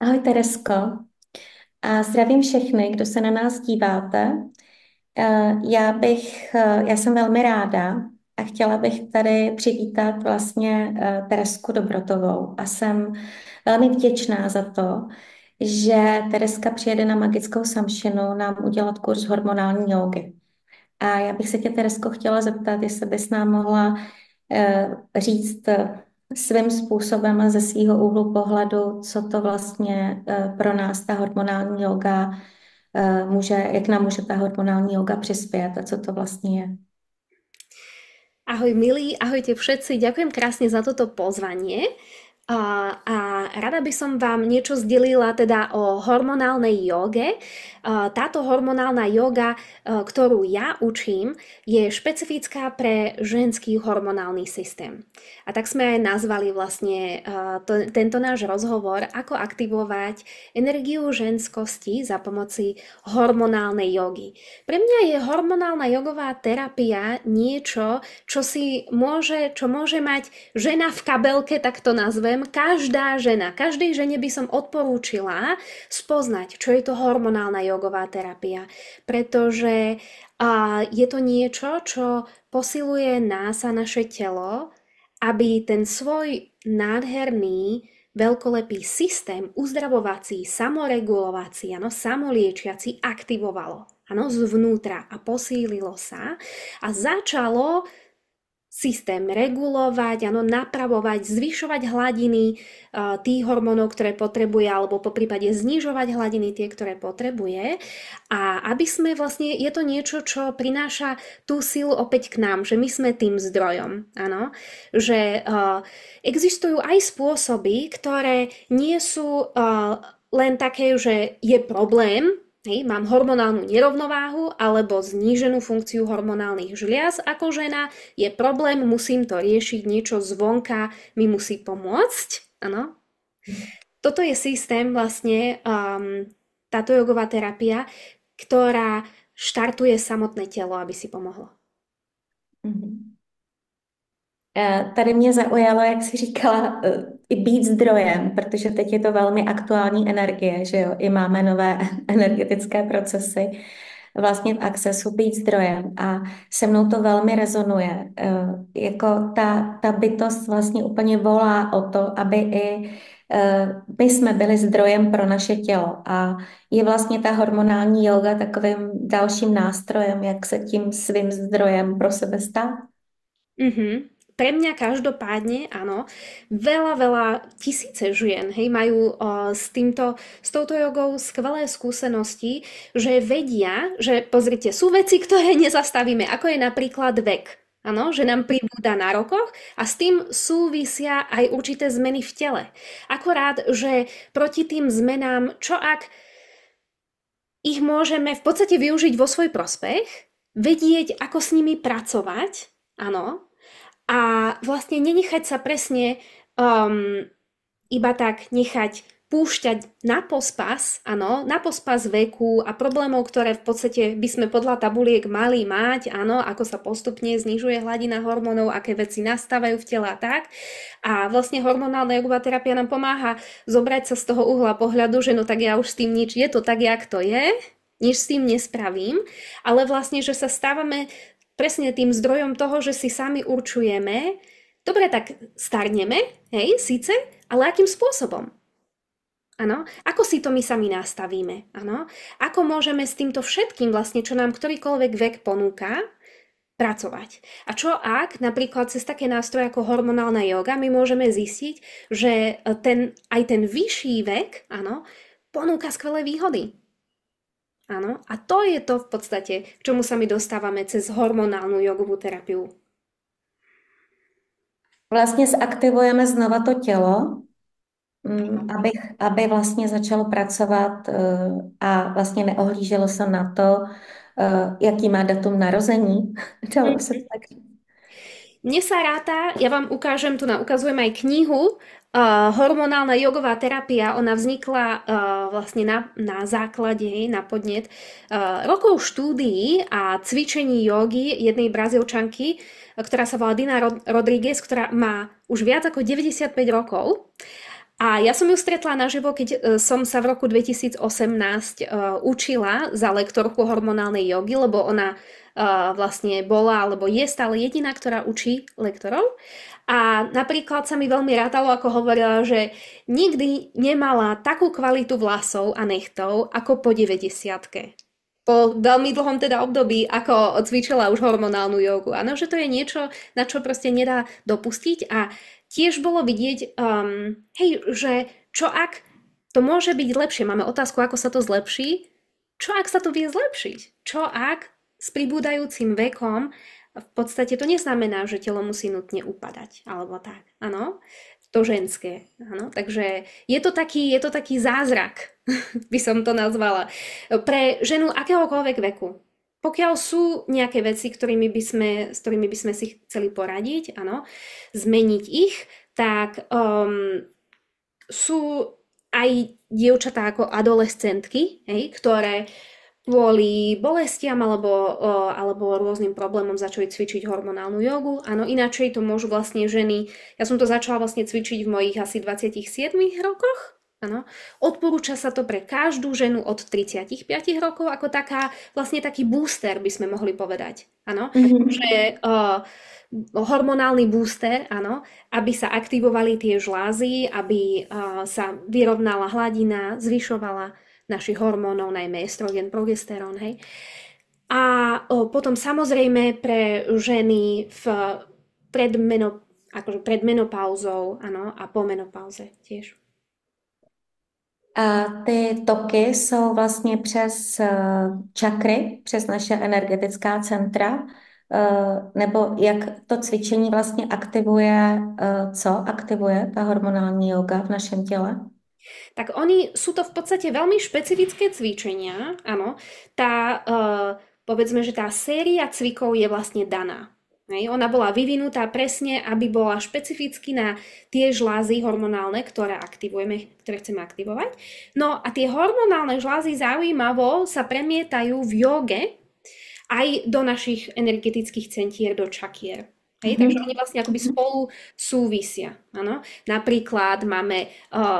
Ahoj Teresko a zdravím všechny, kdo se na nás díváte. Já jsem velmi ráda a chtěla bych tady přivítat vlastně Teresku Dobrotovou a jsem velmi vděčná za to, že Tereska přijede na Magickou Samšinu nám udělat kurz hormonální jógy. A já bych se tě, Teresko, chtěla zeptat, jestli bys nám mohla říct svým způsobem a ze svého úhlu pohledu, co to vlastně pro nás ta hormonální yoga jak nám může ta hormonální yoga přispět a co to vlastně je. Ahoj milí, ahojte všetci, ďakujem krásne za toto pozvanie. A rada by som vám niečo zdelila teda o hormonálnej joge. Táto hormonálna joga, ktorú ja učím, je špecifická pre ženský hormonálny systém. A tak sme aj nazvali vlastne tento náš rozhovor, ako aktivovať energiu ženskosti za pomoci hormonálnej jogy. Pre mňa je hormonálna jogová terapia niečo, čo môže mať žena v kabelke, tak to nazvem, každá žena. Každej žene by som odporúčila spoznať, čo je to hormonálna jogová terapia. Pretože je to niečo, čo posiluje nás a naše telo, aby ten svoj nádherný veľkolepý systém uzdravovací, samoregulovací, samoliečiaci aktivovalo. Áno, zvnútra a posílilo sa a začalo systém regulovať, napravovať, zvyšovať hladiny tých hormónov, ktoré potrebuje, alebo po prípade znižovať hladiny tie, ktoré potrebuje. A aby sme vlastne, je to niečo, čo prináša tú silu opäť k nám, že my sme tým zdrojom. Áno? Že existujú aj spôsoby, ktoré nie sú len také, že je problém, mám hormonálnu nerovnováhu alebo zníženú funkciu hormonálnych žliaz ako žena, je problém, musím to riešiť, niečo zvonka mi musí pomôcť. Áno. Toto je systém vlastne, táto jogová terapia, ktorá štartuje samotné telo, aby si pomohlo. Mhm. Tady mě zaujalo, jak jsi říkala, i být zdrojem, protože teď je to velmi aktuální energie, že jo, i máme nové energetické procesy vlastně v Accessu být zdrojem a se mnou to velmi rezonuje. Jako ta bytost vlastně úplně volá o to, aby i my jsme byli zdrojem pro naše tělo a je vlastně ta hormonální yoga takovým dalším nástrojem, jak se tím svým zdrojem pro sebe stát. Mhm. Pre mňa každopádne, áno, veľa tisíce žien, hej, majú s touto jogou skvelé skúsenosti, že vedia, že pozrite, sú veci, ktoré nezastavíme, ako je napríklad vek. Áno, že nám pribúda na rokoch a s tým súvisia aj určité zmeny v tele. Akorát, že proti tým zmenám, čo ak ich môžeme v podstate využiť vo svoj prospech, vedieť, ako s nimi pracovať, áno, a vlastne nenechať sa presne iba tak nechať púšťať na pospas, áno, na pospas veku a problémov, ktoré v podstate by sme podľa tabuliek mali mať, áno, ako sa postupne znižuje hladina hormónov, aké veci nastávajú v tele a tak. A vlastne hormonálna jogová terapia nám pomáha zobrať sa z toho uhla pohľadu, že no tak ja už s tým nič, je to tak, jak to je, nič s tým nespravím, ale vlastne, že sa stávame presne tým zdrojom toho, že si sami určujeme, dobre, tak starneme, hej, síce, ale akým spôsobom? Áno, ako si to my sami nastavíme? Áno, ako môžeme s týmto všetkým vlastne, čo nám ktorýkoľvek vek ponúka, pracovať. A čo ak napríklad cez také nástroje ako hormonálna joga my môžeme zistiť, že aj ten vyšší vek, áno, ponúka skvelé výhody. Áno, a to je to v podstate, k čomu sa my dostávame cez hormonálnu jogovú terapiu. Vlastně zaktivujeme znova to tělo, aby vlastně začalo pracovat a vlastně neohlíželo se na to, jaký má datum narození. Dalo by se to tak říct. Mne sa ráta, ja vám ukážem, ukazujem aj knihu, hormonálna jogová terapia, ona vznikla vlastne na základe, na podnet rokov štúdií a cvičení jogy jednej Brazílčanky, ktorá sa volá Dina Rodriguez, ktorá má už viac ako 95 rokov. A ja som ju stretla naživo, keď som sa v roku 2018 učila za lektorku hormonálnej jogy, lebo ona vlastne bola, alebo je stále jediná, ktorá učí lektorov. A napríklad sa mi veľmi rátalo, ako hovorila, že nikdy nemala takú kvalitu vlasov a nechtov ako po 90-ke. Po veľmi dlhom teda období, ako cvičila už hormonálnu jogu. Áno, že to je niečo, na čo proste nedá dopustiť a tiež bolo vidieť, hej, že čo ak to môže byť lepšie, máme otázku, ako sa to zlepší, čo ak sa to vie zlepšiť? Čo ak s pribúdajúcim vekom v podstate to neznamená, že telo musí nutne upadať, alebo tak, áno? To ženské, áno? Takže je to taký zázrak, by som to nazvala, pre ženu akéhokoľvek veku. Pokiaľ sú nejaké veci, s ktorými by sme si chceli poradiť, áno, zmeniť ich, tak sú aj dievčatá ako adolescentky, hej, ktoré kvôli bolestiam alebo rôznym problémom začali cvičiť hormonálnu jogu. Áno, inačej to môžu vlastne ženy. Ja som to začala vlastne cvičiť v mojich asi 27 rokoch. Áno. Odporúča sa to pre každú ženu od 35 rokov ako vlastne taký booster by sme mohli povedať. Áno, Mhm. že hormonálny booster, áno, aby sa aktivovali tie žlázy, aby sa vyrovnala hladina, zvyšovala našich hormónov, najmä estrogen, progesterón, hej. A potom samozrejme pre ženy pred menopauzou, áno, a po menopauze tiež. A ty toky jsou vlastně přes čakry, přes naše energetická centra, nebo jak to cvičení vlastně aktivuje, co aktivuje ta hormonální yoga v našem těle? Tak sú to v podstate veľmi špecifické cvičenia, áno. Povedzme, že tá séria cvikov je vlastne daná. Hej, ona bola vyvinutá presne, aby bola špecificky na tie žlázy hormonálne, ktoré chceme aktivovať. No a tie hormonálne žlázy zaujímavo sa premietajú v joge aj do našich energetických centier, do čakier. Hej, takže Mhm. oni vlastne akoby spolu súvisia. Áno? Napríklad máme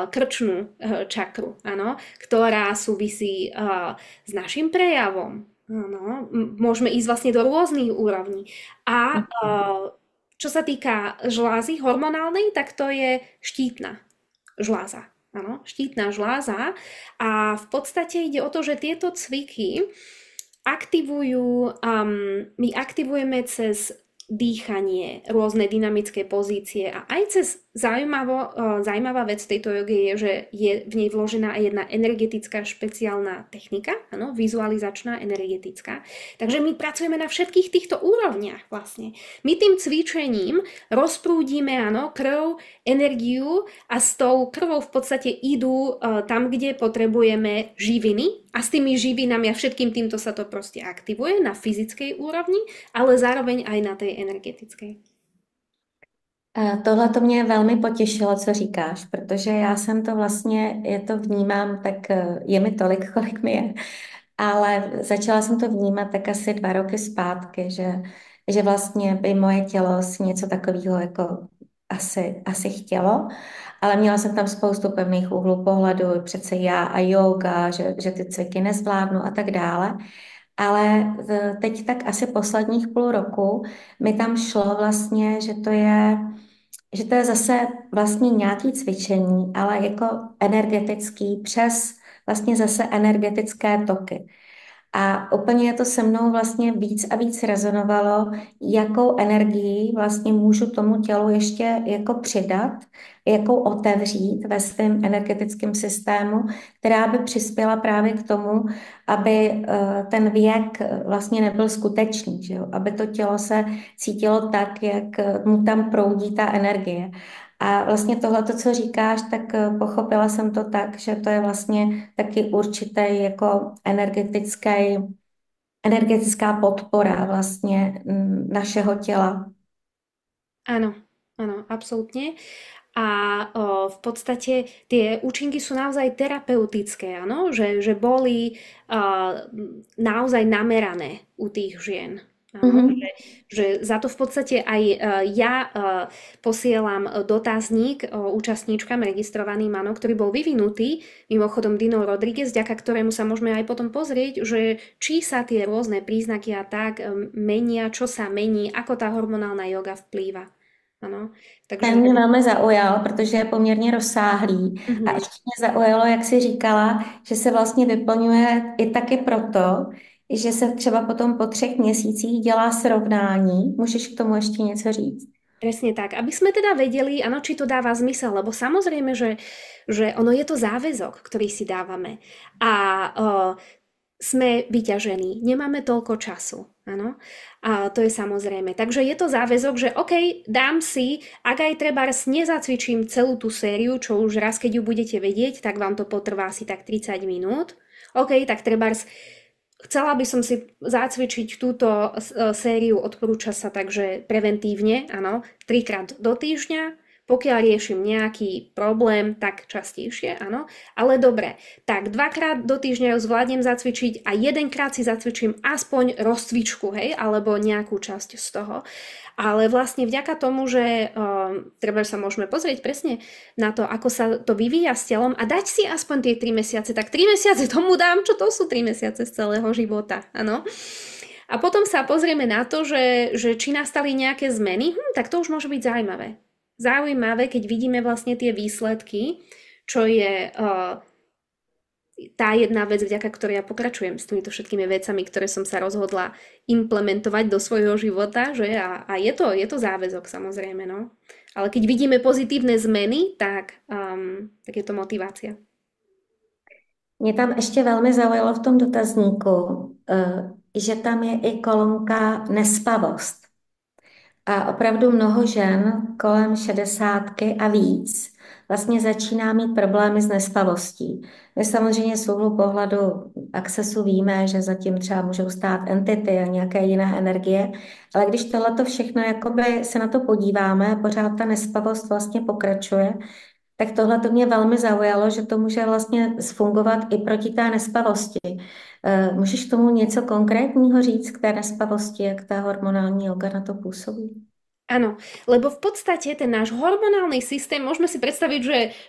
krčnú čakru, áno, ktorá súvisí s našim prejavom. Áno? Môžeme ísť vlastne do rôznych úrovní. A čo sa týka žlázy hormonálnej, tak to je štítna žláza. Áno, štítna žláza. A v podstate ide o to, že tieto cviky my aktivujeme cez dýchanie, rôzne dynamické pozície a aj cez zaujímavá vec v tejto joge je, že je v nej vložená aj jedna energetická špeciálna technika, áno, vizualizačná, energetická. Takže my pracujeme na všetkých týchto úrovniach vlastne. My tým cvičením rozprúdime, áno, krv, energiu a s tou krvou v podstate idú tam, kde potrebujeme živiny a s tými živinami a všetkým týmto sa to proste aktivuje na fyzickej úrovni, ale zároveň aj na tej energetickej. Tohle to mě velmi potěšilo, co říkáš, protože já jsem to vlastně, je to vnímám, tak je mi tolik, kolik mi je, ale začala jsem to vnímat tak asi 2 roky zpátky, že vlastně by moje tělo si něco takového jako asi chtělo, ale měla jsem tam spoustu pevných úhlů pohledu, přece já a yoga, že ty cviky nezvládnu a tak dále. Ale teď tak asi posledních půl roku mi tam šlo vlastně, že to je zase vlastně nějaký cvičení, ale jako energetický přes vlastně zase energetické toky. A úplně to se mnou vlastně víc a víc rezonovalo, jakou energii vlastně můžu tomu tělu ještě jako přidat, jakou otevřít ve svém energetickém systému, která by přispěla právě k tomu, aby ten věk vlastně nebyl skutečný, že jo? Aby to tělo se cítilo tak, jak mu tam proudí ta energie. A vlastně tohle, co říkáš, tak pochopila jsem to tak, že to je vlastně taky určitý jako energetická podpora vlastně našeho těla. Áno, áno, absolútne. A v podstate tie účinky sú naozaj terapeutické, áno? Že boli naozaj namerané u tých žien. Áno, Mhm. že za to v podstate aj ja posielam dotazník účastníčkam registrovaným, áno, ktorý bol vyvinutý mimochodom Dino Rodriguez, vďaka ktorému sa môžeme aj potom pozrieť, že či sa tie rôzne príznaky a tak menia, čo sa mení, ako tá hormonálna joga vplýva. Áno, Ten takže mě velmi zaujal, protože je poměrně rozsáhlý. A mhm. ještě mě zaujalo, jak jsi říkala, že se vlastně vyplňuje i taky proto, že se třeba potom po 3 měsících dělá srovnání. Můžeš k tomu ještě něco říct? Presne tak, aby sme teda vedeli, áno, či to dáva zmysel, lebo samozrejme, že ono je to záväzok, ktorý si dávame. A sme vyťažení, nemáme toľko času. Áno, a to je samozrejme. Takže je to záväzok, že OK, dám si, ak aj trebárs nezacvičím celú tú sériu, čo už raz, keď ju budete vedieť, tak vám to potrvá asi tak 30 minút. OK, tak trebárs chcela by som si zacvičiť túto sériu, odporúča sa takže preventívne, áno, 3-krát do týždňa. Pokiaľ riešim nejaký problém, tak častejšie, áno. Ale dobre, tak 2-krát do týždňa ju zvládnem zacvičiť a 1-krát si zacvičím aspoň rozcvičku, hej, alebo nejakú časť z toho. Ale vlastne vďaka tomu, že treba sa môžeme pozrieť presne na to, ako sa to vyvíja s telom a dať si aspoň tie 3 mesiace, tak 3 mesiace tomu dám, čo to sú 3 mesiace z celého života, áno. A potom sa pozrieme na to, že či nastali nejaké zmeny, tak to už môže byť zaujímavé. Zaujímavé, keď vidíme vlastne tie výsledky, čo je tá jedna vec, vďaka ktorej ja pokračujem s týmito všetkými vecami, ktoré som sa rozhodla implementovať do svojho života, že? A je to záväzok samozrejme, no. Ale keď vidíme pozitívne zmeny, tak je to motivácia. Mě tam ještě velmi zaujalo v tom dotazníku, že tam je i kolonka nespavost. A opravdu mnoho žen kolem 60 a víc vlastně začíná mít problémy s nespavostí. My samozřejmě z úhlu pohledu Accessu víme, že zatím třeba můžou stát entity a nějaké jiné energie, ale když tohleto všechno jakoby se na to podíváme, pořád ta nespavost vlastně pokračuje, tak tohle to mě velmi zaujalo, že to může vlastně fungovat i proti té nespavosti. Můžeš k tomu něco konkrétního říct k té nespavosti, jak ta hormonální yoga na to působí? Áno, lebo v podstate ten náš hormonálny systém, môžeme si predstaviť,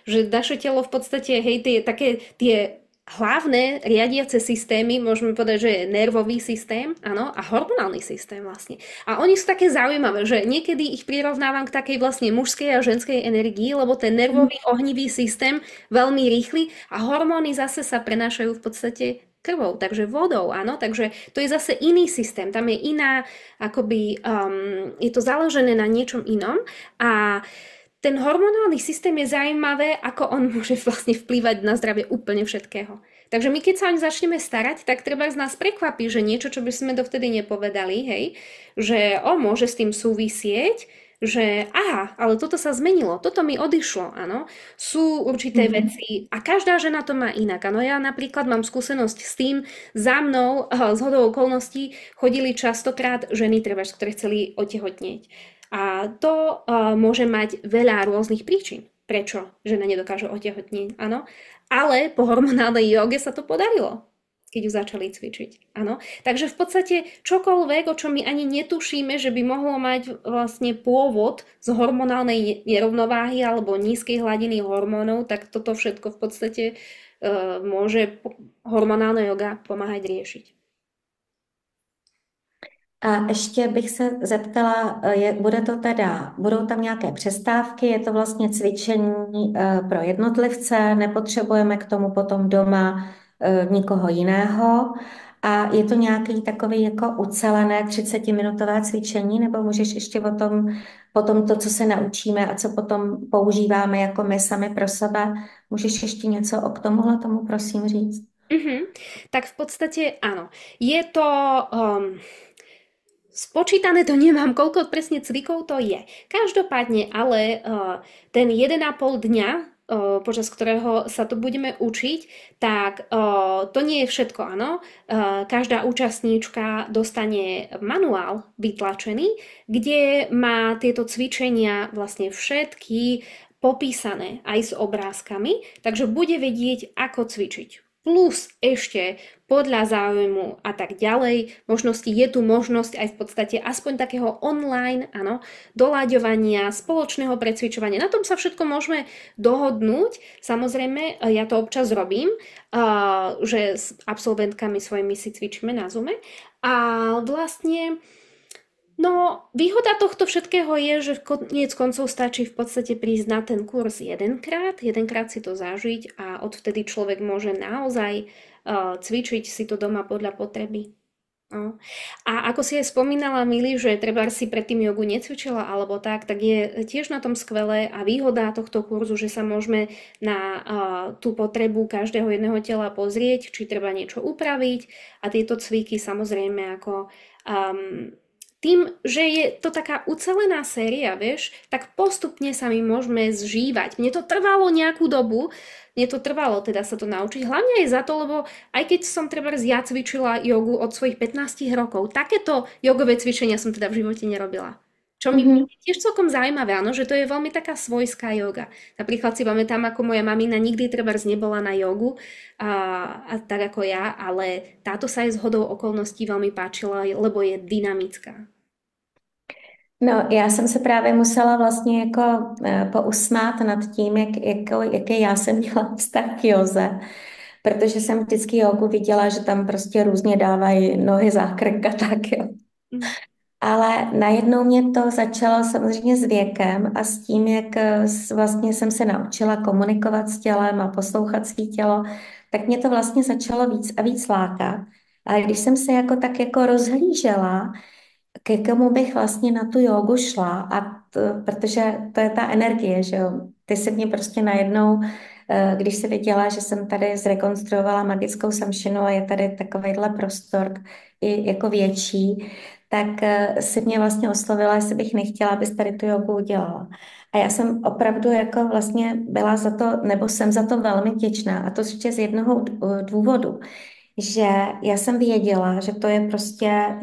že naše telo v podstate, hej, tie hlavné riadiace systémy, môžeme povedať, že je nervový systém, áno, a hormonálny systém vlastne. A oni sú také zaujímavé, že niekedy ich prirovnávam k takej vlastne mužskej a ženskej energii, lebo ten nervový ohnivý systém veľmi rýchly a hormóny zase sa prenášajú v podstate krvou, takže vodou, áno, takže to je zase iný systém, tam je iná, akoby, je to založené na niečom inom a ten hormonálny systém je zaujímavé, ako on môže vlastne vplývať na zdravie úplne všetkého. Takže my keď sa oň začneme starať, tak treba z nás prekvapí, že niečo, čo by sme dovtedy nepovedali, hej, že môže s tým súvisieť, že aha, ale toto sa zmenilo, toto mi odišlo, áno. Sú určité veci a každá žena to má inak. Áno, ja napríklad mám skúsenosť s tým, za mnou z hodou okolností chodili častokrát ženy, ktoré chceli otehotnieť. A to môže mať veľa rôznych príčin. Prečo žena nedokáže otehotnieť, áno. Ale po hormonálnej joge sa to podarilo, keď ju začali cvičiť. Áno. Takže v podstate čokoľvek, o čom my ani netušíme, že by mohlo mať vlastne pôvod z hormonálnej nerovnováhy alebo nízkej hladiny hormónov, tak toto všetko v podstate môže hormonálna joga pomáhať riešiť. A ještě bych se zeptala, bude to teda, budou tam nějaké přestávky, je to vlastně cvičení pro jednotlivce, nepotřebujeme k tomu potom doma nikoho jiného a je to nějaký takový jako ucelené 30-minutové cvičení, nebo můžeš ještě potom to, co se naučíme a co potom používáme jako my sami pro sebe, můžeš ještě něco k tomuhle tomu prosím říct? Mhm. Tak v podstate áno. Je to... Spočítané to nemám, koľko presne cvikov to je. Každopádne, ale ten 1,5 dňa, počas ktorého sa to budeme učiť, tak to nie je všetko, áno. Každá účastníčka dostane manuál vytlačený, kde má tieto cvičenia vlastne všetky popísané aj s obrázkami, takže bude vedieť, ako cvičiť. plus ešte podľa záujmu a tak ďalej, možnosti, je tu možnosť aj v podstate aspoň takého online, áno, doľaďovania, spoločného precvičovania. Na tom sa všetko môžeme dohodnúť. Samozrejme, ja to občas robím, že s absolventkami svojimi si cvičíme na Zoome. A vlastne no, výhoda tohto všetkého je, že koniec koncov stačí v podstate prísť na ten kurz jedenkrát si to zažiť a odvtedy človek môže naozaj cvičiť si to doma podľa potreby. No. A ako si aj spomínala, Mili, že treba si predtým jogu necvičila alebo tak je tiež na tom skvelé a výhoda tohto kurzu, že sa môžeme na tú potrebu každého jedného tela pozrieť, či treba niečo upraviť a tieto cviky samozrejme ako tým, že je to taká ucelená séria, vieš, tak postupne sa my môžeme zžívať. Mne to trvalo nejakú dobu, mne to trvalo teda sa to naučiť, hlavne aj za to, lebo aj keď som treba ja cvičila jogu od svojich 15 rokov, takéto jogové cvičenia som teda v živote nerobila. Čo mi Mhm. je tiež celkom zaujímavé, áno, že to je veľmi taká svojská joga. Napríklad si pamätám, ako moja mamina nikdy trebárs nebola na jogu, a tak ako ja, ale táto sa aj zhodou okolností veľmi páčila, lebo je dynamická. No, já jsem se právě musela vlastně jako pousmát nad tím, jaký já jsem měla vztah k józe, protože jsem vždycky jogu viděla, že tam prostě různě dávají nohy za krk a tak, jo. Mm. Ale najednou mě to začalo samozřejmě s věkem a s tím, jak vlastně jsem se naučila komunikovat s tělem a poslouchat svý tělo, tak mě to vlastně začalo víc a víc lákat. A když jsem se jako tak jako rozhlížela, ke komu bych vlastně na tu jogu šla, protože to je ta energie, že jo. Ty se mě prostě najednou, když se viděla, že jsem tady zrekonstruovala magickou samšinu a je tady takovýhle prostor i jako větší, tak si mě vlastně oslovila, jestli bych nechtěla, abys tady tu jogu udělala. A já jsem opravdu jako vlastně byla za to, nebo jsem za to velmi vděčná. A to ještě z jednoho důvodu, že já jsem věděla, že to je prostě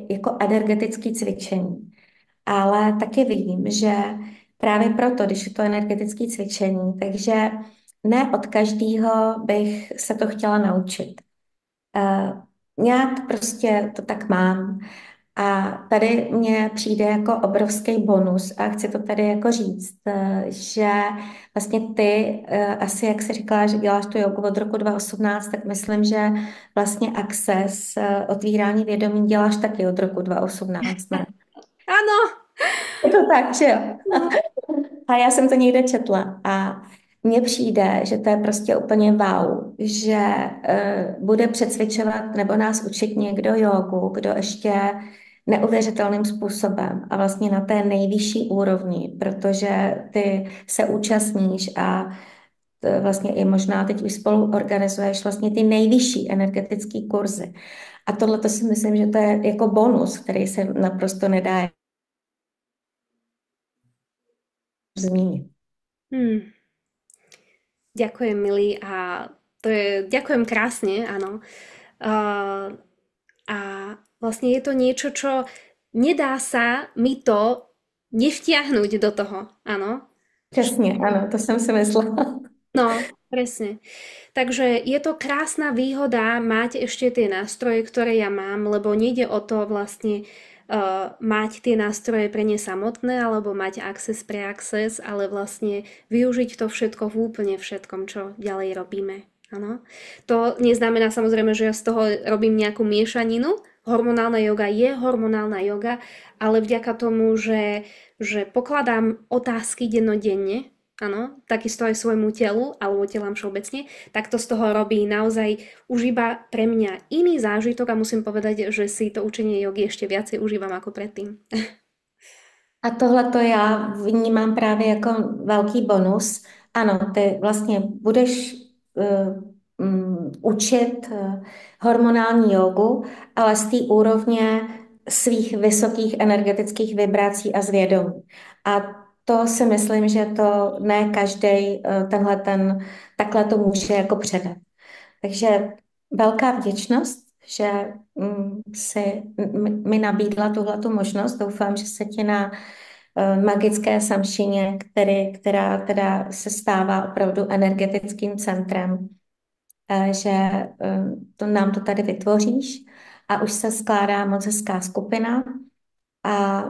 jako energetické cvičení. Ale taky vidím, že právě proto, když je to energetické cvičení, takže ne od každého bych se to chtěla naučit. Nějak prostě to tak mám. A tady mně přijde jako obrovský bonus a chci to tady jako říct, že vlastně ty, asi jak jsi říkala, že děláš tu jogu od roku 2018, tak myslím, že vlastně Access, otvírání vědomí děláš taky od roku 2018, ne? Áno, Je to tak, že jo? no. A já jsem to někde četla a mně přijde, že to je prostě úplně wow, že bude přecvičovat nebo nás učit někdo jogu, kdo ještě neuvěřitelným způsobem a vlastně na té nejvyšší úrovni, protože ty se účastníš a vlastně i možná teď už spolu organizuješ vlastně ty nejvyšší energetické kurzy. A tohle to si myslím, že to je jako bonus, který se naprosto nedá zmínit. Hmm. Ďakujem, milý, a ďakujem krásne, áno. Uh, a vlastne je to niečo, čo nedá sa mi to nevtiahnuť do toho, áno. Přesně, ano, to jsem si myslela. No, presne. Takže je to krásna výhoda mať ešte tie nástroje, ktoré ja mám, lebo nejde o to vlastne mať tie nástroje pre ne samotné alebo mať access pre access, ale vlastne využiť to všetko v úplne všetkom, čo ďalej robíme. Áno. To neznamená samozrejme, že ja z toho robím nejakú miešaninu. Hormonálna joga je hormonálna joga, ale vďaka tomu, že pokladám otázky dennodenne, áno, takisto aj svojmu telu alebo telám všeobecne, tak to z toho robí naozaj už iba pre mňa iný zážitok a musím povedať, že si to učenie jogy ešte viacej užívam ako predtým. A tohle to já vnímám právě jako velký bonus. Ano, ty vlastně budeš učit hormonální jogu, ale z té úrovně svých vysokých energetických vibrací a zvědomí. A to si myslím, že to ne každý takhle to může jako předat. Takže velká vděčnost, že si mi nabídla tuhletu možnost. Doufám, že se ti na magické samšině, která teda se stává opravdu energetickým centrem, že to nám to tady vytvoříš a už se skládá moc hezká skupina a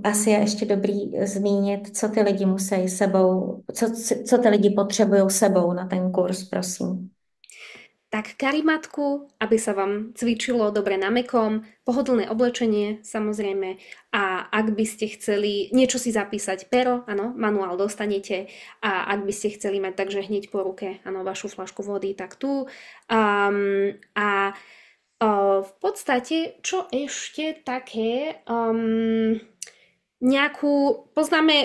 asi je ještě dobrý zmínit, co ty lidi musí sebou, co ty lidi potřebují sebou na ten kurz, prosím. Tak karimatku, aby sa vám cvičilo dobre na mäkkom, pohodlné oblečenie samozrejme a ak by ste chceli niečo si zapísať, pero, áno, manuál dostanete a ak by ste chceli mať takže hneď po ruke, áno, vašu flašku vody, tak tu. A v podstate, čo ešte také, poznáme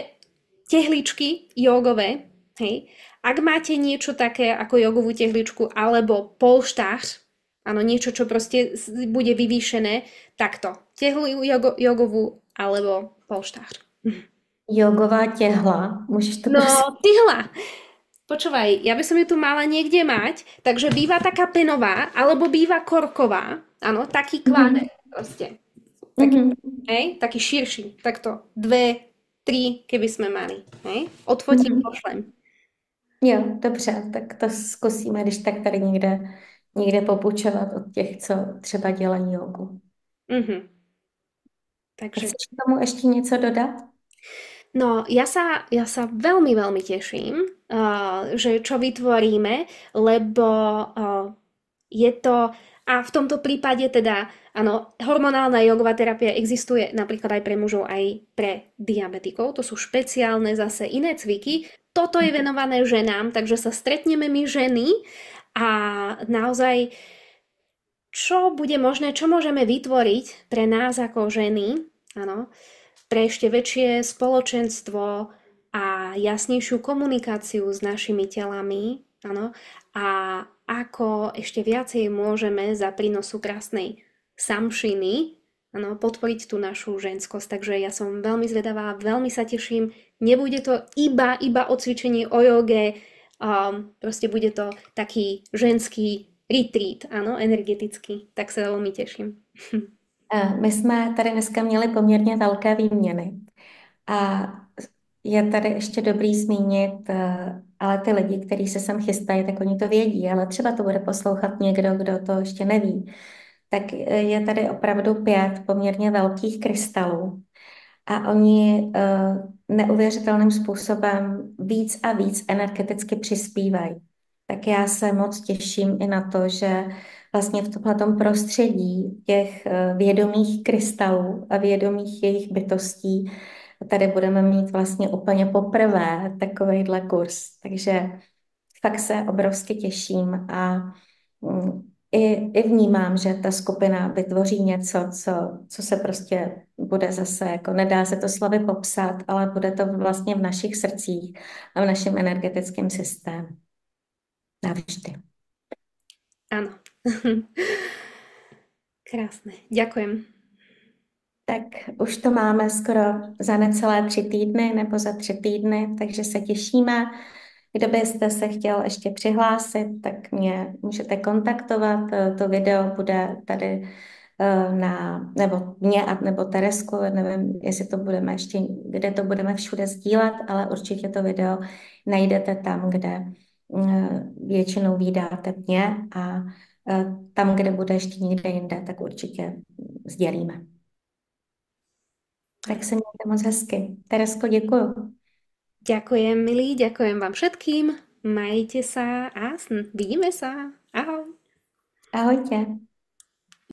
tehličky jogové, hej, ak máte niečo také ako jogovú tehličku alebo polštář, áno, niečo, čo proste bude vyvýšené, takto. Tehlu jogovú alebo polštář. Jogová těhla, můžeš to No, prosím? tyhla. Počúvaj, ja by som ju tu mala niekde mať, takže býva taká penová, alebo býva korková, áno, taký Mhm. kváder proste. Taký, Mhm. hej, taký širší, takto, dve, tri, keby sme mali, hej. Odfotím, Mhm. pošlem. Jo, dobře, tak to zkusíme, když tak tady někde popučovat od těch, co třeba dělají jogu. Mhm. Takže Chceš k tomu ještě něco dodat? no, ja sa veľmi, veľmi teším, že čo vytvoríme, lebo je to, a v tomto prípade teda, áno, hormonálna jogová terapia existuje napríklad aj pre mužov, aj pre diabetikov, to sú špeciálne zase iné cviky. Toto je venované ženám, takže sa stretneme my ženy a naozaj, čo bude možné, čo môžeme vytvoriť pre nás ako ženy, áno, pre ešte väčšie spoločenstvo a jasnejšiu komunikáciu s našimi telami, áno, a ako ešte viacej môžeme za prínosu krásnej samšiny, áno, podporiť tú našu ženskosť. Takže ja som veľmi zvedavá, veľmi sa teším. Nebude to iba o cvičení, o joge, proste bude to taký ženský retreat, áno, energetický. Tak sa veľmi teším. My jsme tady dneska měli poměrně velké výměny a je tady ještě dobrý zmínit, ale ty lidi, kteří se sem chystají, tak oni to vědí, ale třeba to bude poslouchat někdo, kdo to ještě neví. Tak je tady opravdu 5 poměrně velkých krystalů a oni neuvěřitelným způsobem víc a víc energeticky přispívají. Tak já se moc těším i na to, že vlastně v tomhletom prostředí těch vědomých krystalů a vědomých jejich bytostí tady budeme mít vlastně úplně poprvé takovejhle kurz. Takže fakt se obrovsky těším a i vnímám, že ta skupina vytvoří něco, co se prostě bude zase, jako nedá se to slovy popsat, ale bude to vlastně v našich srdcích a v našem energetickém systému. Navždy. Áno. Krásne. Ďakujem. Tak už to máme skoro za necelé 3 týdny nebo za 3 týdny, takže se těšíme. Kdo byste se chtěl ještě přihlásit, tak mě můžete kontaktovat. To video bude tady nebo mě nebo Teresku, nevím, jestli to budeme ještě, kde to budeme všude sdílet, ale určitě to video najdete tam, kde většinou vydáte mě a tam, kde bude ještě někde jinde, tak určitě sdělíme. Tak se mějte moc hezky. Teresko, děkuju. Ďakujem, milí, ďakujem vám všetkým. Majte sa a vidíme sa. Ahoj. Ahojte.